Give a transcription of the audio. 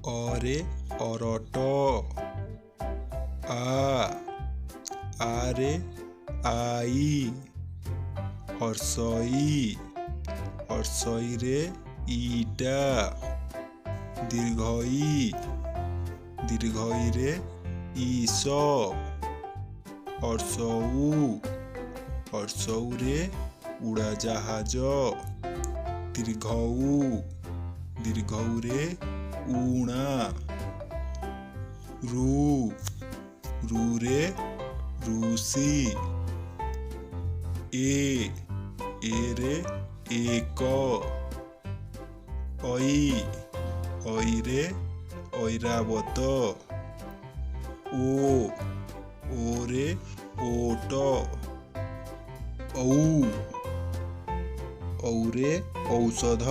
ଅରେ ଅରଟ। ଆରେ ଆଇ। ହର୍ଷଇରେ ଇଟା। ଦୀର୍ଘଇରେ ଇସ। ହର୍ଷଉରେ ଉଡ଼ାଜାହାଜ। ଦୀର୍ଘଉରେ ଉଣା। ରୁରେ ଋଷି। ଏରେ ଏକ। ଐରେ ଐରାବତ। ଓରେ ଓଟ। ଔରେ ଔଷଧ।